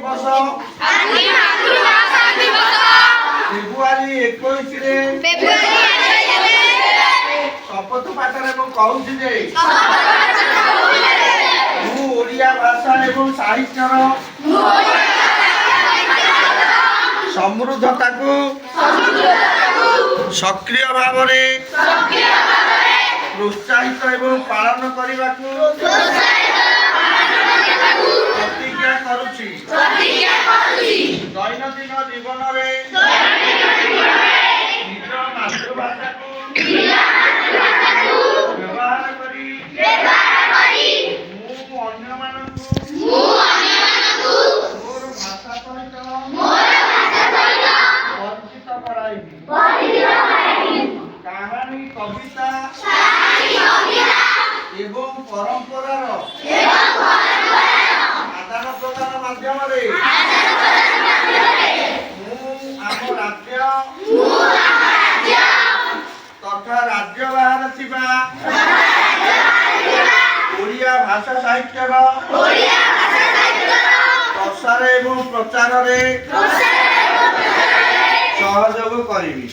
ଦିବସ ଫେବୃଆରୀ 21 ରେ ଶପଥ ପାଠରେ ମୁଁ କହୁଛି ଯେ ମୁଁ ଓଡ଼ିଆ ଭାଷା ଏବଂ ସାହିତ୍ୟର ସମୃଦ୍ଧତାକୁ ସକ୍ରିୟ ଭାବରେ ପ୍ରୋତ୍ସାହିତ ଏବଂ ପାଳନ କରିବାକୁ ପ୍ରତିଜ୍ଞା କରୁଛି। ଦୈନନ୍ଦିନ ଜୀବନରେ ନିଜ ମାତୃଭାଷାକୁ ବ୍ୟବହାର କରି ମୁଁ ଅନ୍ୟମାନଙ୍କୁ ମୋର ଭାଷା ସହିତ ପରିଚିତ କରାଇବି। କାହାଣୀ କବିତା ଏବଂ ପରମ୍ପରାର ଆଦାନ ପ୍ରଦାନ ମାଧ୍ୟମରେ ମୁଁ ଆମ ରାଜ୍ୟ ତଥା ରାଜ୍ୟ ବାହାରେ ଥିବା ଓଡ଼ିଆ ଭାଷା ସାହିତ୍ୟର ପ୍ରସାର ଏବଂ ପ୍ରଚାରରେ ସହଯୋଗ କରିବି।